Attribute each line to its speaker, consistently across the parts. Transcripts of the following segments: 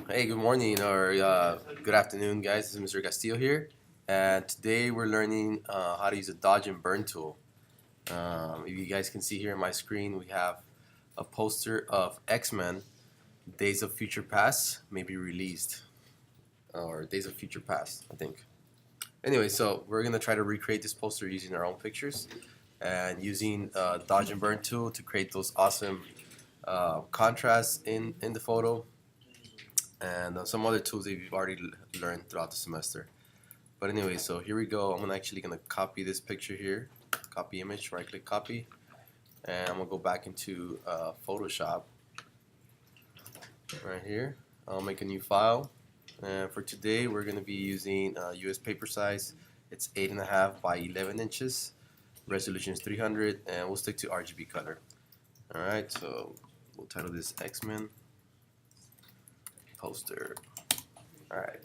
Speaker 1: Hey, good morning or good afternoon, guys. This is Mr. Castillo here, and today we're learning how to use a dodge and burn tool. If you guys can see here on my screen, we have a poster of Xmen, Days of Future Past, maybe released, or Days of Future Past, I think. Anyway, so we're gonna try to recreate this poster using our own pictures and using dodge and burn tool to create those awesome contrasts in the photo and some other tools that you've already learned throughout the semester. But anyway, so here we go. I'm actually gonna copy this picture here, copy image, right click copy, and I'm gonna go back into Photoshop right here. I'll make a new file, and for today we're gonna be using US paper size. It's 8.5 by 11 inches. Resolution is 300, and we'll stick to RGB color. Alright, so we'll title this Xmen poster. Alright,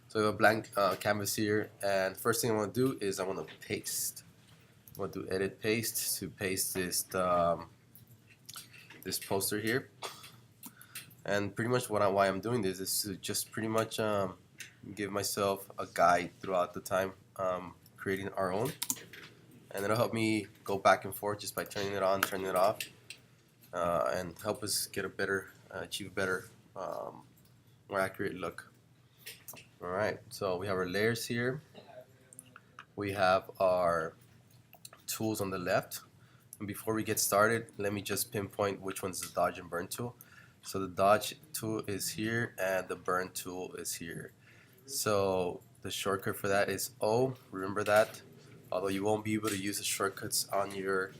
Speaker 1: so we have a blank canvas here, and first thing I want to do is I want to paste. I want to do edit paste to paste this this poster here. And pretty much why I'm doing this is to just pretty much give myself a guide throughout the time creating our own, and it'll help me go back and forth just by turning it on, turning it off, and help us get a better, achieve a better, more accurate look. Alright, so we have our layers here. We have our tools on the left. And before we get started, let me just pinpoint which one's the dodge and burn tool. So the dodge tool is here and the burn tool is here. So the shortcut for that is O, remember that. Although you won't be able to use the shortcuts on your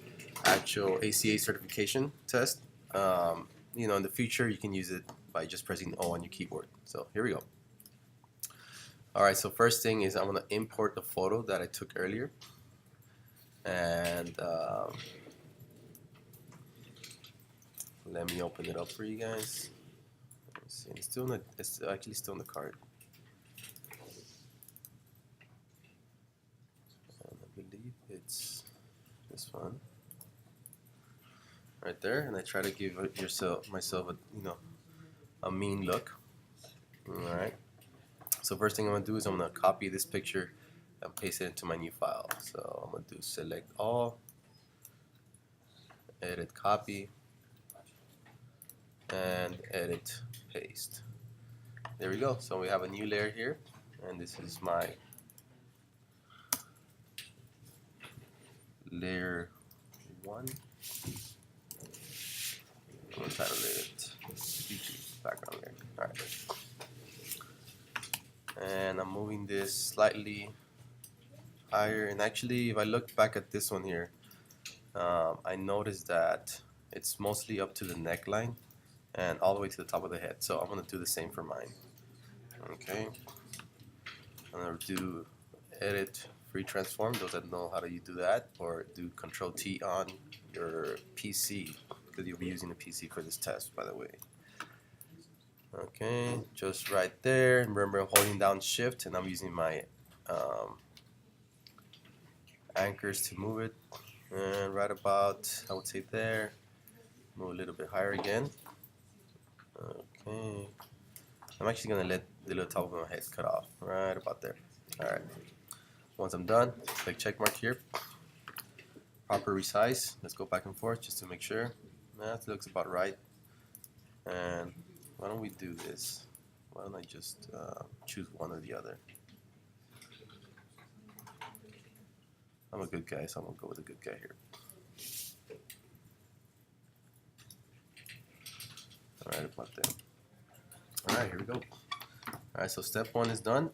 Speaker 1: actual ACA certification test, you know, in the future you can use it by just pressing O on your keyboard. So here we go. Alright, so first thing is I'm going to import the photo that I took earlier, and let me open it up for you guys. Let's see. It's actually still in the card. And I believe it's this one right there, and I try to give myself a mean look. Alright. So first thing I'm going to do is I'm going to copy this picture and paste it into my new file. So I'm going to do select all, edit copy, and edit paste. There we go. So we have a new layer here, and this is my layer 1. I'm going to title it YouTube background layer. Alright. And I'm moving this slightly higher, and actually if I look back at this one here, I noticed that it's mostly up to the neckline and all the way to the top of the head, so I'm going to do the same for mine. Okay, I'm going to do edit free transform, those that know how to do that, or do Control T on your PC, because you'll be using the PC for this test, by the way. Okay, just right there. Remember, I'm holding down shift and I'm using my anchors to move it, and right about, I would say there, move a little bit higher again. Okay, I'm actually gonna let the little top of my head cut off right about there. Alright, once I'm done, click check mark here, proper resize. Let's go back and forth just to make sure. That looks about right. And why don't we do this? Why don't I just choose one or the other? I'm a good guy, so I'm gonna go with a good guy here. Alright, about there. Alright, here we go. Alright, so step 1 is done.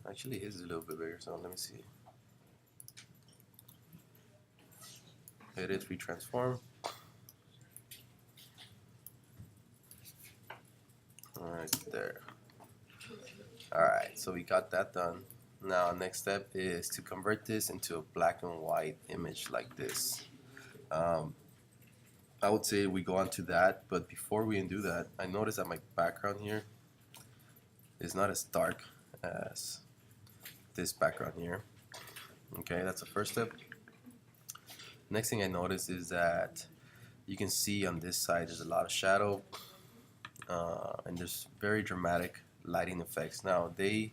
Speaker 1: Actually, his is a little bit bigger, so let me see. Edit, retransform. Alright, there. Alright, so we got that done. Now, next step is to convert this into a black and white image like this. I would say we go on to that, but before we do that, I noticed that my background here is not as dark as this background here. Okay, that's the first step. Next thing I noticed is that you can see on this side there's a lot of shadow, and there's very dramatic lighting effects. Now they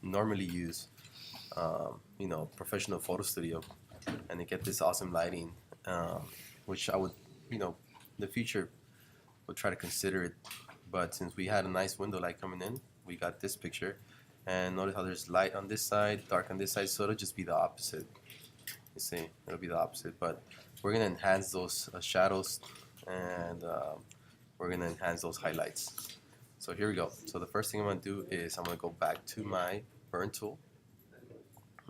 Speaker 1: normally use professional photo studio, and they get this awesome lighting, which I would, in the future would try to consider it. But since we had a nice window light coming in, we got this picture. And notice how there's light on this side, dark on this side, so it'll just be the opposite. You see, it'll be the opposite. But we're gonna enhance those shadows, and we're gonna enhance those highlights. So here we go. So the first thing I'm gonna do is I'm gonna go back to my burn tool.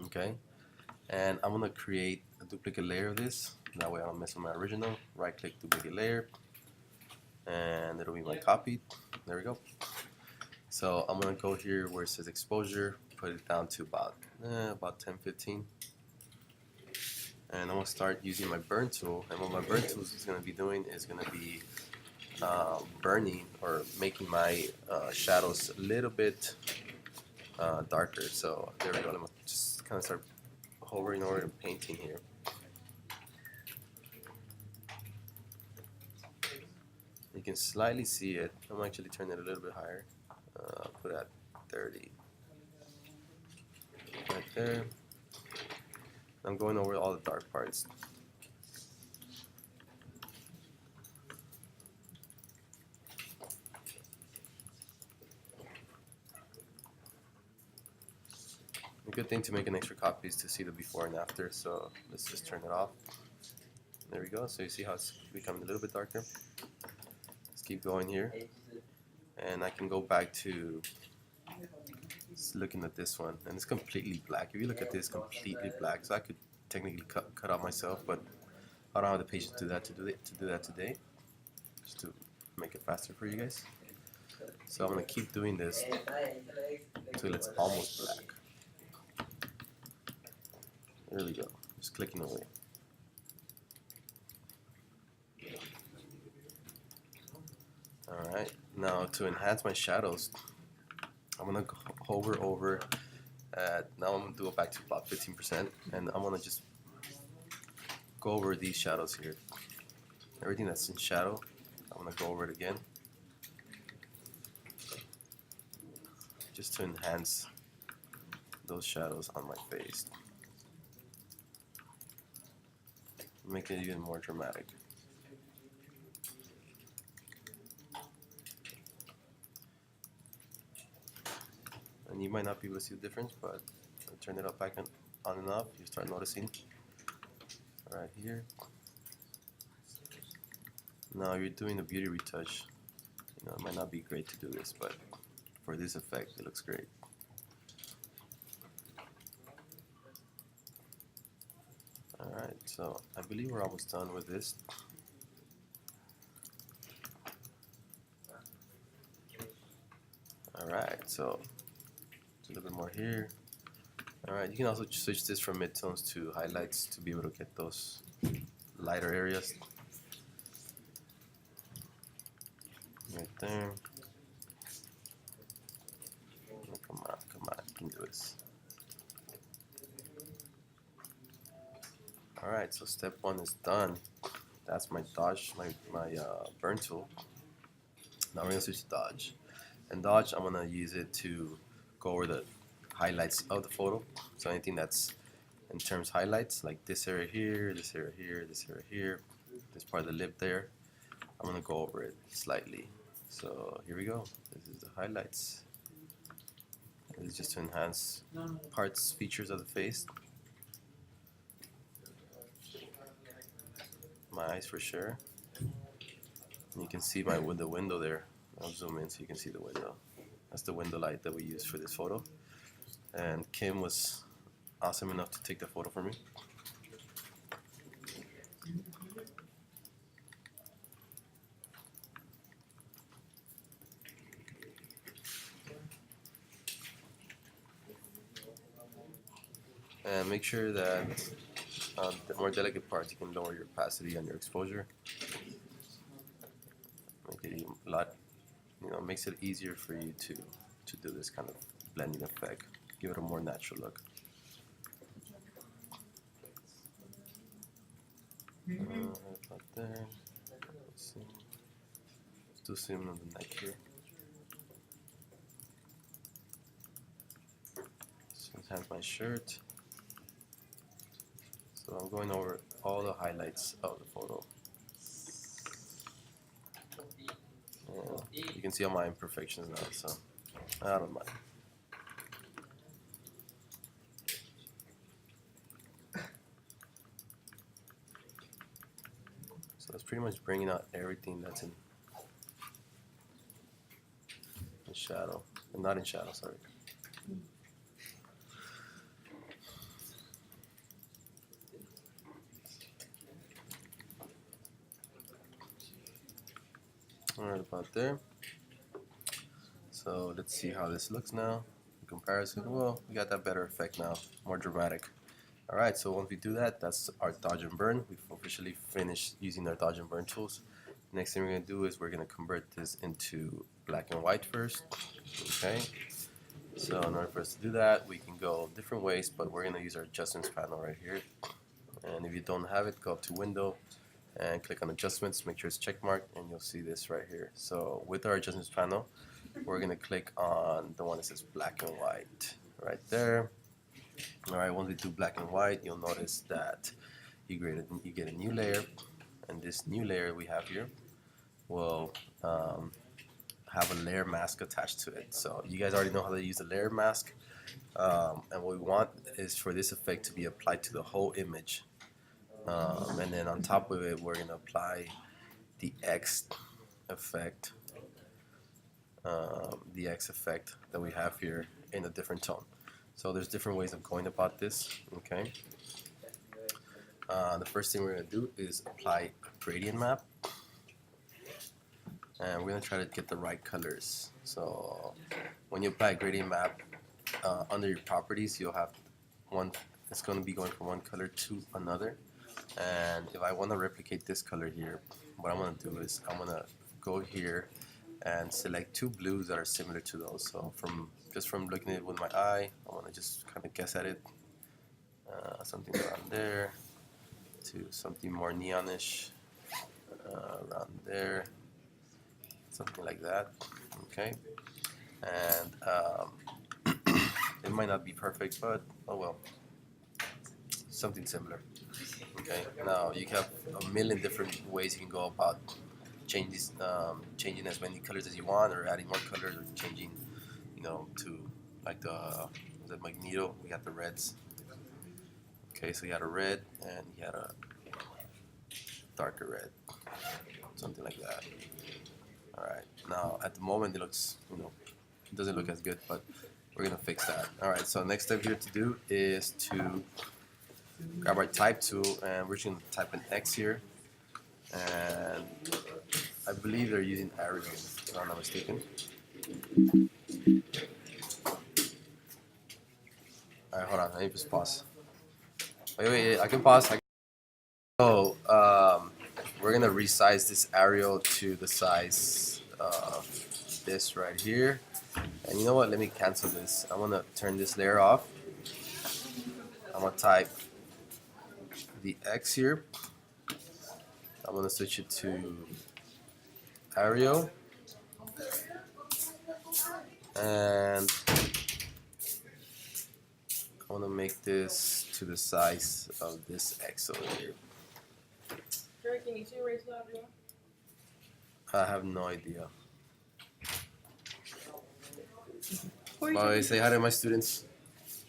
Speaker 1: Okay, and I'm gonna create a duplicate layer of this. That way I don't mess with my original. Right click, duplicate layer, and it'll be my copy. There we go. So I'm gonna go here where it says exposure, put it down to about 10-15, and I'm gonna start using my burn tool. And what my burn tool is gonna be doing is gonna be burning or making my shadows a little bit darker. So there we go. Let me just kind of start hovering over and painting here. You can slightly see it. I'm actually turning it a little bit higher. Put it at 30. Right there. I'm going over all the dark parts. A good thing to make an extra copy is to see the before and after, so let's just turn it off. There we go. So you see how it's becoming a little bit darker. Let's keep going here. And I can go back to looking at this one, and it's completely black. If you look at this, completely black. So I could technically cut out myself, but I don't have the patience to do that today. Just to make it faster for you guys. So I'm gonna keep doing this until it's almost black. There we go. Just clicking away. Alright, now to enhance my shadows, I'm gonna hover over now I'm gonna do it back to about 15%, and I'm gonna just go over these shadows here. Everything that's in shadow, I'm gonna go over it again, just to enhance those shadows on my face. Make it even more dramatic. And you might not be able to see the difference, but turn it up back on and off, you start noticing right here. Now you're doing a beauty retouch. It might not be great to do this, but for this effect, it looks great. Alright, so I believe we're almost done with this. Alright, so a little bit more here. Alright, you can also switch this from midtones to highlights to be able to get those lighter areas. Right there. Come on, you can do this. Alright, so step one is done. That's my dodge, my burn tool. Now we're gonna switch to dodge. And dodge, I'm gonna use it to go over the highlights of the photo. So anything that's in terms of highlights, like this area here, this area here, this area here, this part of the lip there, I'm gonna go over it slightly. So here we go. This is the highlights. This is just to enhance parts, features of the face. My eyes for sure. And you can see the window there. I'll zoom in so you can see the window. That's the window light that we used for this photo. And Kim was awesome enough to take the photo for me. And make sure that the more delicate parts, you can lower your opacity and your exposure. Make it a lot, makes it easier for you to do this kind of blending effect. Give it a more natural look. Right there. Let's see. Let's do zoom on the neck here. So I have my shirt. So I'm going over all the highlights of the photo. You can see all my imperfections now, so I don't mind. So it's pretty much bringing out everything that's in shadow, and not in shadow, sorry. Alright, about there. So let's see how this looks now. In comparison, well, we got that better effect now, more dramatic. Alright, so once we do that, that's our dodge and burn. We've officially finished using our dodge and burn tools. Next thing we're going to do is we're going to convert this into black and white first. Okay, so in order for us to do that, we can go different ways, but we're going to use our adjustments panel right here. And if you don't have it, go up to window and click on adjustments, make sure it's check marked, and you'll see this right here. So with our adjustments panel, we're going to click on the one that says black and white right there. Alright, once we do black and white, you'll notice that you get a new layer, and this new layer we have here will have a layer mask attached to it. So you guys already know how to use the layer mask, and what we want is for this effect to be applied to the whole image. And then on top of it, we're going to apply the X effect, that we have here in a different tone. So there's different ways of going about this. Okay. The first thing we're going to do is apply a gradient map, and we're going to try to get the right colors. So when you apply a gradient map, under your properties, you'll have one. It's going to be going from one color to another. And if I want to replicate this color here, what I'm going to do is I'm going to go here and select two blues that are similar to those. So just from looking at it with my eye, I want to just kind of guess at it. Something around there to something more neonish around there, something like that. Okay, and it might not be perfect, but oh well, something similar. Okay, now you have a million different ways you can go about changing as many colors as you want, or adding more colors, or changing, to like the magneto. We got the reds. Okay, so you had a red and you had a darker red, something like that. All right, now at the moment it looks, it doesn't look as good, but we're gonna fix that. All right, so next step here to do is to grab our type tool, and we're just gonna type an X here, and I believe they're using Arial, if I'm not mistaken. All right, hold on, I need to just pause. Wait, I can pause. So we're gonna resize this Arial to the size of this right here, and you know what? Let me cancel this. I'm gonna turn this layer off. I'm gonna type the X here. I'm gonna switch it to Arial, and I want to make this to the size of this X over here.
Speaker 2: Jerry, can you see raise that Arial?
Speaker 1: I have no idea. Bye, say hi to my students.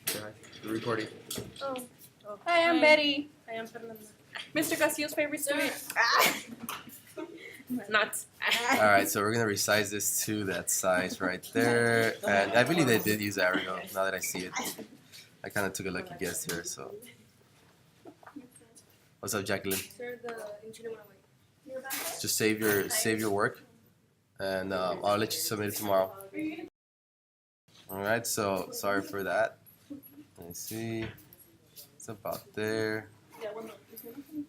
Speaker 1: Say hi. You're recording.
Speaker 2: Oh.
Speaker 3: Hi, I'm Betty.
Speaker 2: Hi, I'm Fernanda.
Speaker 3: Mr. Castillo's favorite student.
Speaker 2: Nuts.
Speaker 1: Alright, so we're going to resize this to that size right there. And I believe they did use Arial, now that I see it. I kind of took a lucky guess here, so. What's up, Jacqueline?
Speaker 2: Sir, the engineer went away.
Speaker 1: Just save your work, and I'll let you submit it tomorrow. Alright, so sorry for that. Let me see. It's about there.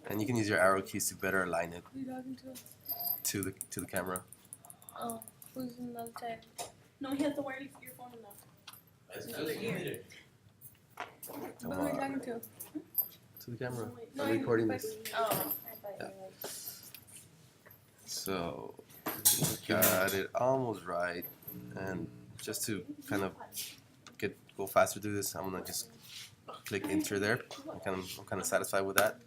Speaker 1: And you can use your arrow keys to better align it
Speaker 2: Who are you talking to?
Speaker 1: to the camera.
Speaker 2: Oh, who's in the other side? No, he has the wireless earphone enough.
Speaker 1: Come
Speaker 2: Who are you
Speaker 1: on.
Speaker 2: talking to?
Speaker 1: To the camera.
Speaker 2: No,
Speaker 1: I'm recording this.
Speaker 2: Oh, I thought
Speaker 1: Yeah.
Speaker 2: you were.
Speaker 1: So we got it almost right, and just to kind of go faster through this, I'm gonna just click enter there. I'm kind of satisfied with that.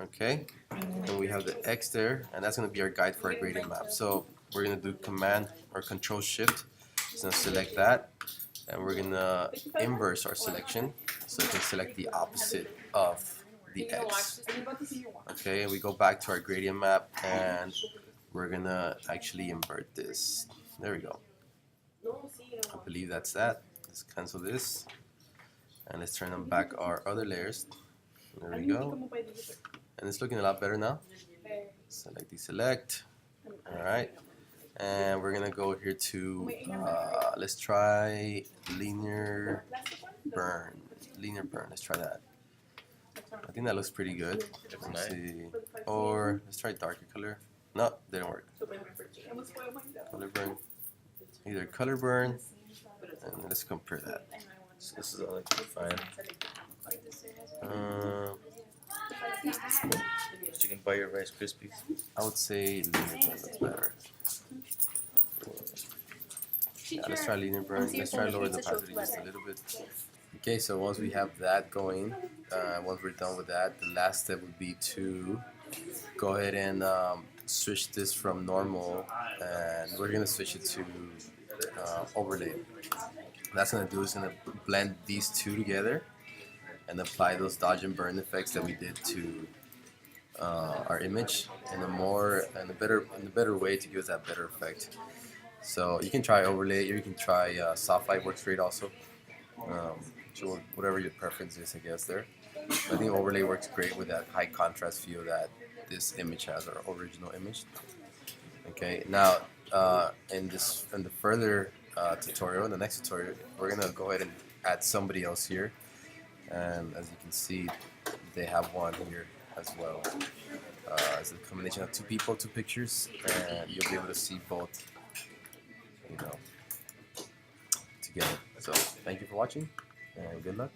Speaker 1: Okay, and we have the X there, and that's gonna be our guide for our gradient map. So we're gonna do Command or Control Shift. It's gonna select that, and we're gonna inverse our selection, so we can select the opposite of the X. Okay, and we go back to our gradient map, and we're gonna actually invert this. There we go. I believe that's that. Let's cancel this, and let's turn on back our other layers. There we go. And it's looking a lot better now. Select deselect. Alright. And we're gonna go here to let's try linear burn. Linear burn, let's try that. I think that looks pretty good. Let's see. Or let's try darker color. No, didn't work. Color burn. Either color burn, and let's compare that.
Speaker 4: So this is only 5. So you can buy your Rice Krispies.
Speaker 1: I would say linear burn looks better. Yeah, let's try linear burn. Let's try lower the opacity just a little bit. Okay, so once we have that going, once we're done with that, the last step would be to go ahead and switch this from normal, and we're gonna switch it to overlay. What that's gonna do is gonna blend these two together and apply those dodge and burn effects that we did to our image in a better way to give us that better effect. So you can try overlay, or you can try soft light, works great also. So whatever your preference is, I guess there. But I think overlay works great with that high contrast feel that this image has, our original image. Okay, now in the further tutorial, in the next tutorial, we're gonna go ahead and add somebody else here, and as you can see, they have one here as well. It's a combination of 2 people, 2 pictures, and you'll be able to see both, you know, together. So thank you for watching, and good luck.